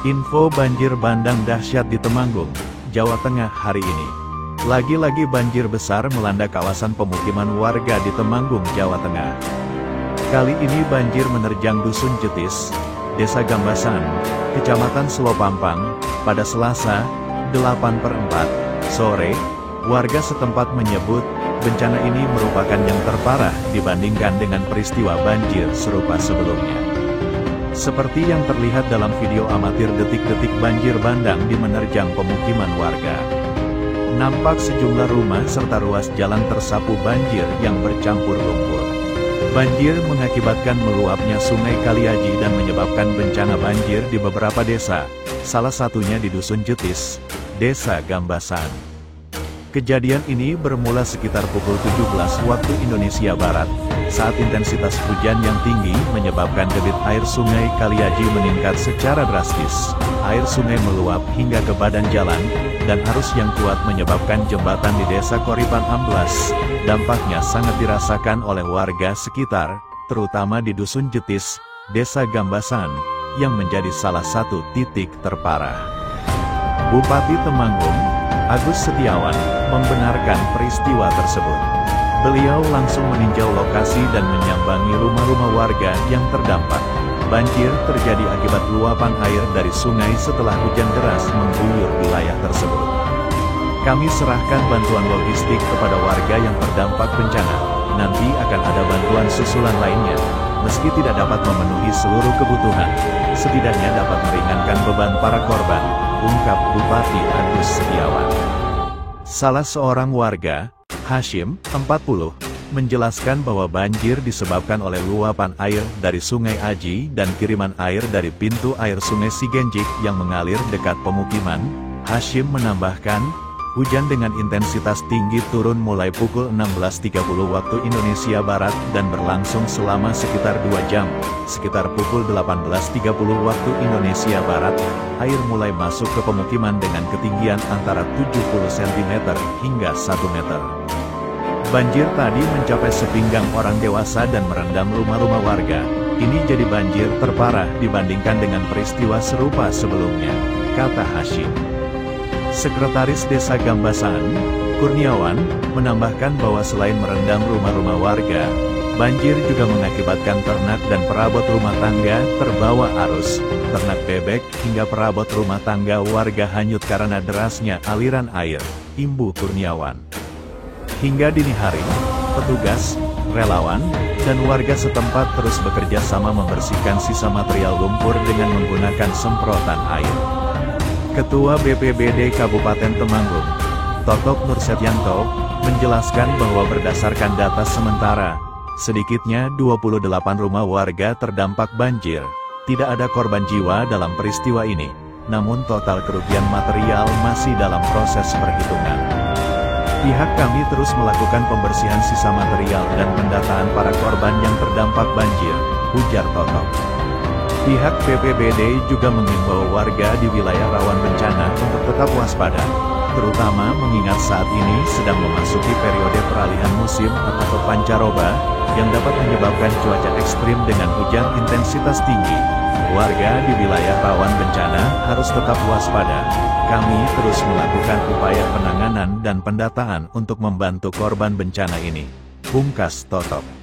Info banjir bandang dahsyat di Temanggung, Jawa Tengah hari ini. Lagi-lagi banjir besar melanda kawasan pemukiman warga di Temanggung, Jawa Tengah. Kali ini banjir menerjang Dusun Jetis, Desa Gambasan, Kecamatan Selopampang, pada Selasa, 8/4, sore. Warga setempat menyebut, bencana ini merupakan yang terparah dibandingkan dengan peristiwa banjir serupa sebelumnya. Seperti yang terlihat dalam video amatir detik-detik banjir bandang di menerjang pemukiman warga. Nampak sejumlah rumah serta ruas jalan tersapu banjir yang bercampur lumpur. Banjir mengakibatkan meluapnya Sungai Kaliaji dan menyebabkan bencana banjir di beberapa desa, salah satunya di Dusun Jetis, Desa Gambasan. Kejadian ini bermula sekitar pukul 17 waktu Indonesia Barat, saat intensitas hujan yang tinggi menyebabkan debit air Sungai Kaliaji meningkat secara drastis. Air sungai meluap hingga ke badan jalan, dan arus yang kuat menyebabkan jembatan di Desa Koripan amblas. Dampaknya sangat dirasakan oleh warga sekitar, terutama di Dusun Jetis, Desa Gambasan, yang menjadi salah satu titik terparah. Bupati Temanggung, Agus Setiawan, membenarkan peristiwa tersebut. Beliau langsung meninjau lokasi dan menyambangi rumah-rumah warga yang terdampak. Banjir terjadi akibat luapan air dari sungai setelah hujan deras mengguyur wilayah tersebut. Kami serahkan bantuan logistik kepada warga yang terdampak bencana. Nanti akan ada bantuan susulan lainnya. Meski tidak dapat memenuhi seluruh kebutuhan, setidaknya dapat meringankan beban para korban, ungkap Bupati Agus Setiawan. Salah seorang warga, Hashim, 40, menjelaskan bahwa banjir disebabkan oleh luapan air dari Sungai Aji dan kiriman air dari pintu air Sungai Sigenjik yang mengalir dekat pemukiman. Hashim menambahkan, hujan dengan intensitas tinggi turun mulai pukul 16.30 waktu Indonesia Barat dan berlangsung selama sekitar 2 jam. Sekitar pukul 18.30 waktu Indonesia Barat, air mulai masuk ke pemukiman dengan ketinggian antara 70 cm hingga 1 meter. Banjir tadi mencapai sepinggang orang dewasa dan merendam rumah-rumah warga. Ini jadi banjir terparah dibandingkan dengan peristiwa serupa sebelumnya, kata Hashim. Sekretaris Desa Gambasan, Kurniawan, menambahkan bahwa selain merendam rumah-rumah warga, banjir juga mengakibatkan ternak dan perabot rumah tangga terbawa arus. Ternak bebek hingga perabot rumah tangga warga hanyut karena derasnya aliran air, imbu Kurniawan. Hingga dini hari, petugas, relawan, dan warga setempat terus bekerja sama membersihkan sisa material lumpur dengan menggunakan semprotan air. Ketua BPBD Kabupaten Temanggung, Totok Nursetyanto, menjelaskan bahwa berdasarkan data sementara, sedikitnya 28 rumah warga terdampak banjir. Tidak ada korban jiwa dalam peristiwa ini, namun total kerugian material masih dalam proses perhitungan. Pihak kami terus melakukan pembersihan sisa material dan pendataan para korban yang terdampak banjir, ujar Totok. Pihak BPBD juga mengimbau warga di wilayah rawan bencana untuk tetap waspada, terutama mengingat saat ini sedang memasuki periode peralihan musim atau pancaroba, yang dapat menyebabkan cuaca ekstrim dengan hujan intensitas tinggi. Warga di wilayah rawan bencana harus tetap waspada. Kami terus melakukan upaya penanganan dan pendataan untuk membantu korban bencana ini, pungkas Totok.